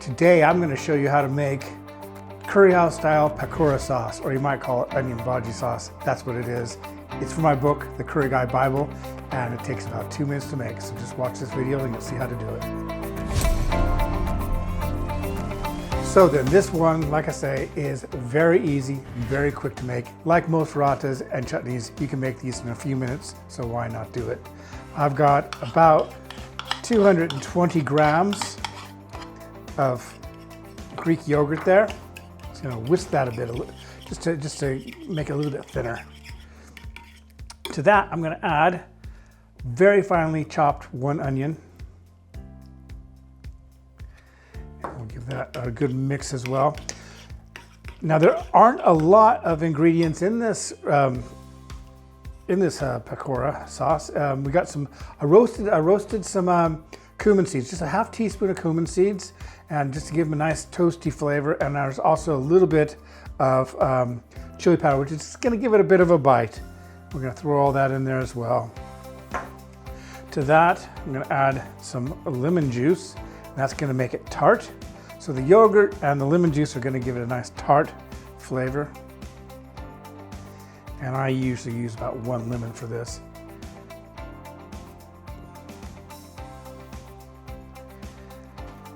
Today I'm going to show you how to make curry house style pakora sauce, or you might call it onion bhaji sauce. That's what it is. It's from my book, The Curry Guy Bible, and it takes about 2 minutes to make. So just watch this video and you'll see how to do it. So then this one, like I say, is very easy, very quick to make. Like most ratas and chutneys, you can make these in a few minutes, so why not do it? I've got about 220 grams of Greek yogurt there. Just gonna whisk that a bit, just to make it a little bit thinner. To that, I'm gonna add very finely chopped 1 onion. And we'll give that a good mix as well. Now there aren't a lot of ingredients in this pakora sauce. We got I roasted some cumin seeds, just a half teaspoon of cumin seeds, and just to give them a nice toasty flavor. And there's also a little bit of chili powder, which is going to give it a bit of a bite. We're going to throw all that in there as well. To that, I'm going to add some lemon juice. That's going to make it tart. So the yogurt and the lemon juice are going to give it a nice tart flavor. And I usually use about 1 lemon for this.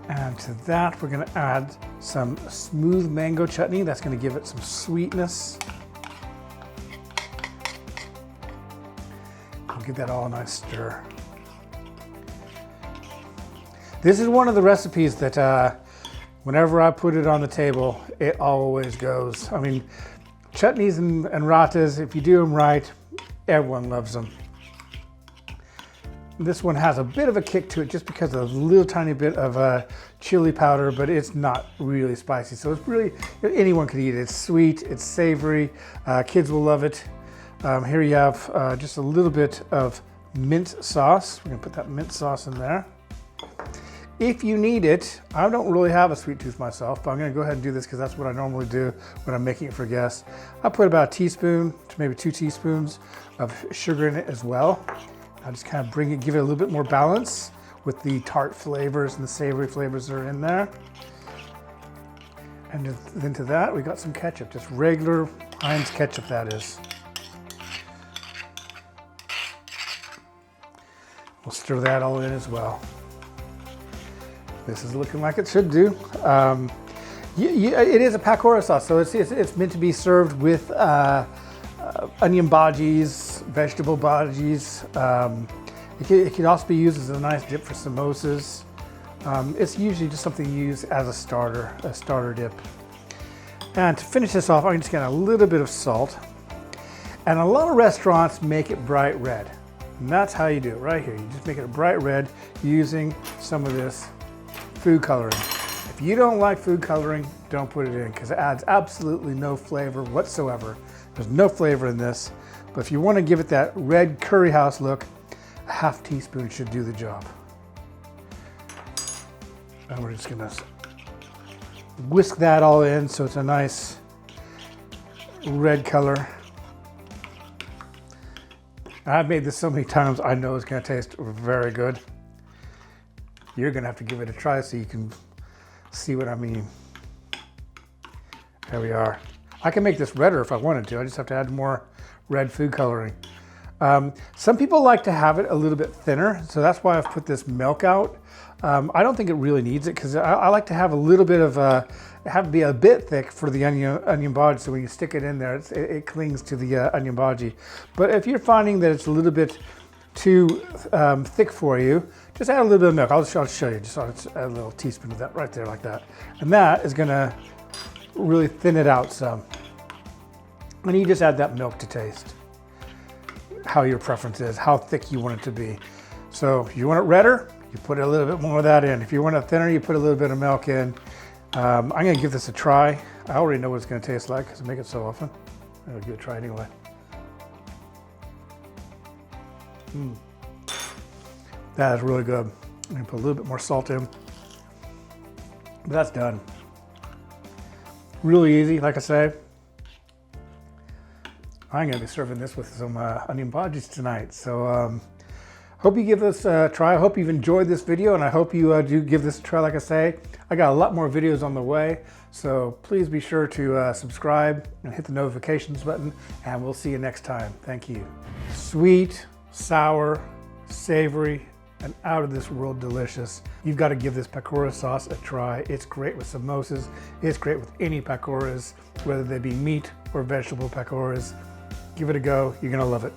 And to that, we're going to add some smooth mango chutney. That's going to give it some sweetness. We'll give that all a nice stir. This is one of the recipes that whenever I put it on the table, it always goes. I mean, chutneys and ratas, if you do them right, everyone loves them. This one has a bit of a kick to it just because of a little tiny bit of chili powder, but it's not really spicy. So it's really, anyone could eat it. It's sweet, it's savory, kids will love it. Here you have just a little bit of mint sauce. We're gonna put that mint sauce in there. If you need it, I don't really have a sweet tooth myself, but I'm gonna go ahead and do this because that's what I normally do when I'm making it for guests. I put about a teaspoon to maybe 2 teaspoons of sugar in it as well. I'll just kind of give it a little bit more balance with the tart flavors and the savory flavors that are in there. And then to that, we got some ketchup, just regular Heinz ketchup that is. We'll stir that all in as well. This is looking like it should do. It is a pakora sauce, so it's meant to be served with onion bhajis, vegetable bhajis. It can also be used as a nice dip for samosas. It's usually just something you use as a starter dip. And to finish this off, I'm just gonna add a little bit of salt. And a lot of restaurants make it bright red. And that's how you do it right here. You just make it a bright red using some of this food coloring. If you don't like food coloring, don't put it in because it adds absolutely no flavor whatsoever. There's no flavor in this, but if you want to give it that red curry house look, a half teaspoon should do the job. And we're just gonna whisk that all in so it's a nice red color. I've made this so many times, I know it's gonna taste very good. You're gonna have to give it a try so you can see what I mean. There we are. I can make this redder if I wanted to. I just have to add more red food coloring. Some people like to have it a little bit thinner, so that's why I've put this milk out. I don't think it really needs it because I like to have a little bit of have it be a bit thick for the onion bhaji, so when you stick it in there, it clings to the onion bhaji. But if you're finding that it's a little bit too thick for you, just add a little bit of milk. I'll show you. Just add a little teaspoon of that right there like that. And that is gonna really thin it out some. And you just add that milk to taste. How your preference is, how thick you want it to be. So if you want it redder, you put a little bit more of that in. If you want it thinner, you put a little bit of milk in. I'm gonna give this a try. I already know what it's gonna taste like because I make it so often. I'll give it a try anyway. That is really good. I'm gonna put a little bit more salt in. But that's done. Really easy, like I say. I'm gonna be serving this with some onion bhajis tonight. So Hope you give this a try. I hope you've enjoyed this video, and I hope you do give this a try. Like I say, I got a lot more videos on the way, so please be sure to subscribe and hit the notifications button, and we'll see you next time. Thank you. Sweet, sour, savory, and out of this world delicious. You've got to give this pakora sauce a try. It's great with samosas. It's great with any pakoras, whether they be meat or vegetable pakoras. Give it a go. You're gonna love it.